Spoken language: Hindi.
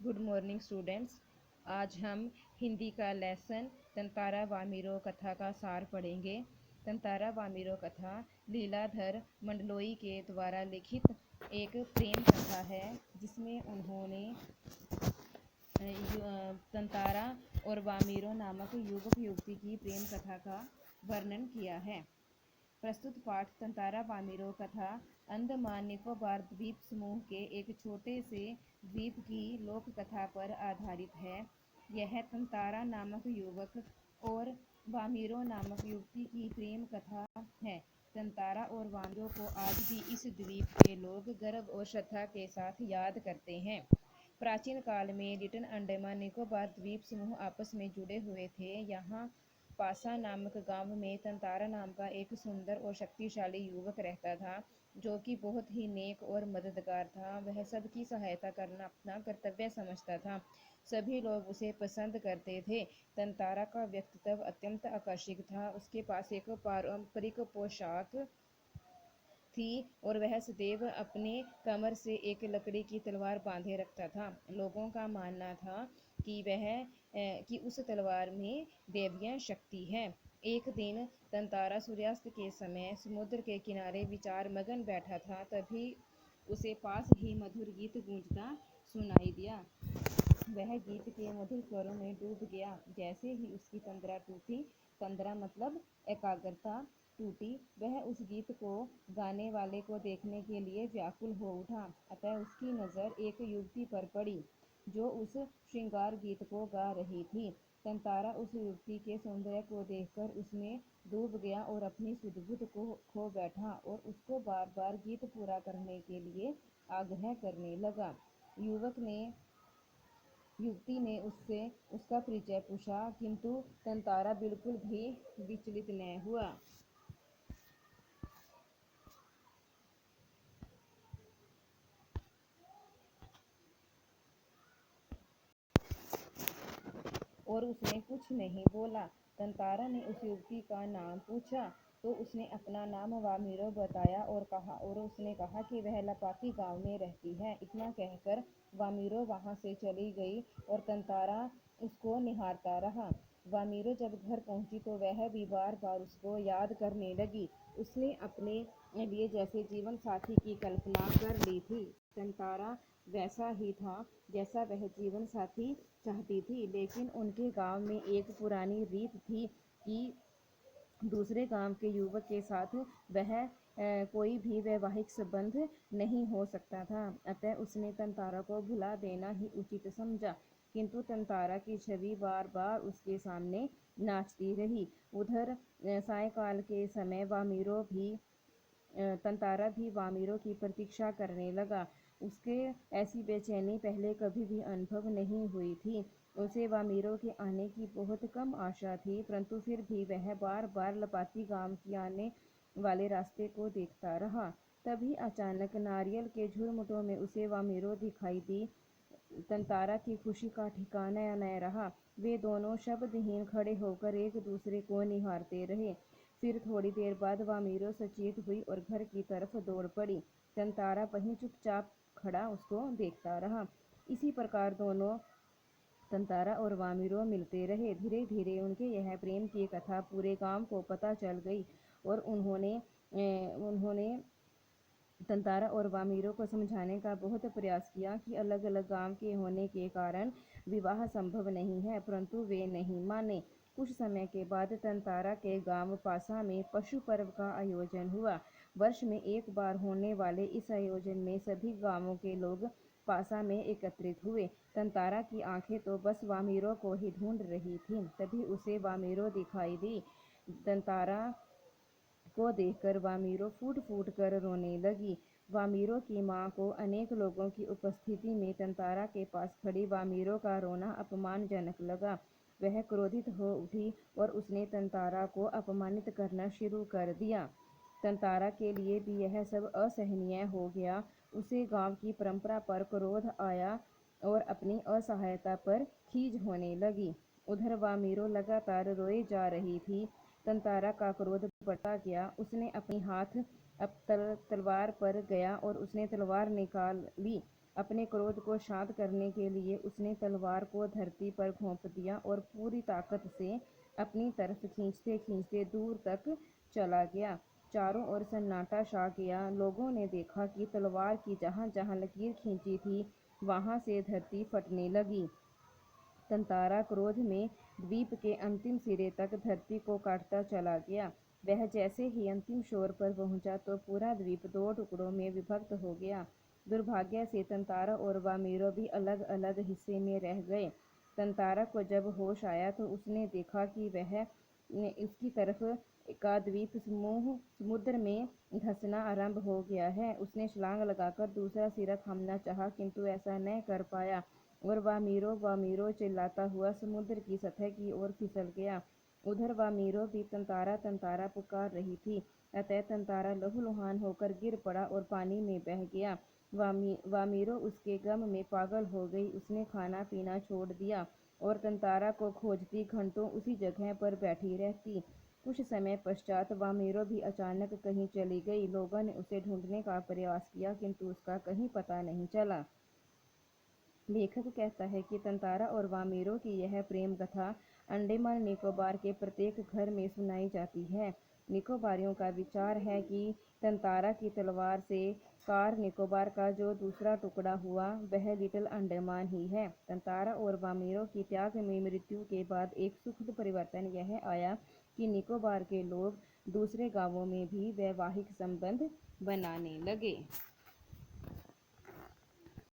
Good morning students. आज हम हिंदी का लेसन तंतारा वामिरो कथा का सार पढ़ेंगे। तंतारा वामिरो कथा लीलाधर मंडलोई के द्वारा लिखित एक प्रेम कथा है, जिसमें उन्होंने तंतारा और वामिरो नामक युवक युवती की प्रेम कथा का वर्णन किया है। प्रस्तुत पाठ तंतारा वामिरो कथा अंडमान निकोबार द्वीप समूह के एक छोटे से द्वीप की लोक कथा पर आधारित है। यह तंतारा नामक युवक और वामिरो नामक युवती की प्रेम कथा है। तंतारा और वामिरो को आज भी इस द्वीप के लोग गर्व और श्रद्धा के साथ याद करते हैं। प्राचीन काल में लिटिल अंडमान निकोबार द्वीप समूह आपस में जुड़े हुए थे। यहाँ पासा नामक गांव में तंतारा नाम का एक सुंदर और शक्तिशाली युवक रहता था, जो कि बहुत ही नेक और मददगार था। वह सबकी सहायता करना अपना कर्तव्य समझता था। सभी लोग उसे पसंद करते थे। तंतारा का व्यक्तित्व अत्यंत आकर्षक था। उसके पास एक पारंपरिक पोशाक थी और वह सदैव अपने कमर से एक लकड़ी की तलवार बांधे रखता था। लोगों का मानना था कि उस तलवार में दैवीय शक्ति है। एक दिन तंतारा सूर्यास्त के समय समुद्र के किनारे विचार मगन बैठा था। तभी उसे पास ही मधुर गीत गूंजता सुनाई दिया। वह गीत के मधुर स्वरों में डूब गया। जैसे ही उसकी तंद्रा टूटी, तंद्रा मतलब एकाग्रता टूटी, वह उस गीत को गाने वाले को देखने के लिए व्याकुल हो उठा। अतः उसकी नज़र एक युवती पर पड़ी, जो उस श्रृंगार गीत को गा रही थी। तंतारा उस युवती के सौंदर्य को देखकर उसमें डूब गया और अपनी सुध-बुध को खो बैठा और उसको बार बार गीत पूरा करने के लिए आग्रह करने लगा। युवती ने उससे उसका परिचय पूछा, किंतु तंतारा बिल्कुल भी विचलित न हुआ। और उसने कुछ नहीं बोला। तंतारा ने उस युवती का नाम पूछा तो उसने अपना नाम वामिरो बताया और उसने कहा कि वह लपाती गांव में रहती है। इतना कहकर वामिरो वहां से चली गई और तंतारा उसको निहारता रहा। वामिरो जब घर पहुंची तो वह भी बार बार उसको याद करने लगी। उसने अपने लिए जैसे जीवन साथी की कल्पना कर ली थी। तंतारा वैसा ही था जैसा वह जीवन साथी चाहती थी, लेकिन उनके गांव में एक पुरानी रीत थी कि दूसरे गांव के युवक के साथ कोई भी वैवाहिक संबंध नहीं हो सकता था। अतः उसने तंतारा को भुला देना ही उचित समझा, किंतु तंतारा की छवि बार बार उसके सामने नाचती रही। उधर सायंकाल के समय तंतारा भी वामिरो की प्रतीक्षा करने लगा। उसके ऐसी बेचैनी पहले कभी भी अनुभव नहीं हुई थी। उसे वामिरो के आने की बहुत कम आशा थी, परंतु फिर भी वह बार बार लपाती गांव की आने वाले रास्ते को देखता रहा। तभी अचानक नारियल के झुरमुटों में उसे वामिरो दिखाई दी। तंतारा की खुशी का ठिकाना न रहा। वे दोनों शब्दहीन खड़े होकर एक दूसरे को निहारते रहे। फिर थोड़ी देर बाद वामिरो सचेत हुई और घर की तरफ दौड़ पड़ी। तंतारा वहीं चुपचाप खड़ा उसको देखता रहा। इसी प्रकार दोनों तंतारा और वामिरो मिलते रहे। धीरे धीरे उनके यह प्रेम की कथा पूरे गांव को पता चल गई और उन्होंने तंतारा और वामिरो को समझाने का बहुत प्रयास किया कि अलग अलग गांव के होने के कारण विवाह संभव नहीं है, परंतु वे नहीं माने। कुछ समय के बाद तंतारा के गांव पासा में पशु पर्व का आयोजन हुआ। वर्ष में एक बार होने वाले इस आयोजन में सभी गांवों के लोग पासा में एकत्रित हुए। तंतारा की आंखें तो बस वामिरो को ही ढूंढ रही थीं। तभी उसे वामिरो दिखाई दी। तंतारा को देखकर वामिरो फूट फूट कर रोने लगी। वामिरो की माँ को अनेक लोगों की उपस्थिति में तंतारा के पास खड़ी वामिरो का रोना अपमानजनक लगा। वह क्रोधित हो उठी और उसने तंतारा को अपमानित करना शुरू कर दिया। तंतारा के लिए भी यह सब असहनीय हो गया। उसे गांव की परंपरा पर क्रोध आया और अपनी असहायता पर खीज होने लगी। उधर वामिरो लगातार रोए जा रही थी। तंतारा का क्रोध बढ़ता गया। उसने अपनी हाथ तलवार पर गया और उसने तलवार निकाल ली अपने क्रोध को शांत करने के लिए उसने तलवार को धरती पर घोंप दिया और पूरी ताकत से अपनी तरफ खींचते खींचते दूर तक चला गया। चारों ओर सन्नाटा छा गया। लोगों ने देखा कि तलवार की जहां जहां लकीर खींची थी वहां से धरती फटने लगी। तंतारा क्रोध में द्वीप के अंतिम सिरे तक धरती को काटता चला गया। वह जैसे ही अंतिम छोर पर पहुंचा तो पूरा द्वीप 2 टुकड़ों में विभक्त हो गया। दुर्भाग्य से तंतारा और वामीरो भी अलग अलग हिस्से में रह गए। तंतारा को जब होश आया तो उसने देखा कि वह उसकी तरफ का द्वीप समूह समुद्र में धंसना आरंभ हो गया है। उसने छलांग लगाकर दूसरा सिरा थामना चाहा किंतु ऐसा न कर पाया और वामीरो चिल्लाता हुआ समुद्र की सतह की ओर फिसल गया। उधर वामीरो भी तंतारा तंतारा पुकार रही थी। अतः तंतारा लहूलुहान होकर गिर पड़ा और पानी में बह गया। वामीरो उसके गम में पागल हो गई। उसने खाना पीना छोड़ दिया और तंतारा को खोजती घंटों उसी जगह पर बैठी रहती। कुछ समय पश्चात वामीरो भी अचानक कहीं चली गई। लोगों ने उसे ढूंढने का प्रयास किया किंतु उसका कहीं पता नहीं चला। लेखक कहता है कि तंतारा और वामीरो की यह प्रेम कथा अंडमान निकोबार के प्रत्येक घर में सुनाई जाती है। निकोबारियों का विचार है कि तंतारा की तलवार से कार निकोबार का जो दूसरा टुकड़ा हुआ वह लिटिल अंडमान ही है। तंतारा और वामीरो की त्याग में मृत्यु के बाद एक सुखद परिवर्तन यह आया कि निकोबार के लोग दूसरे गांवों में भी वैवाहिक संबंध बनाने लगे।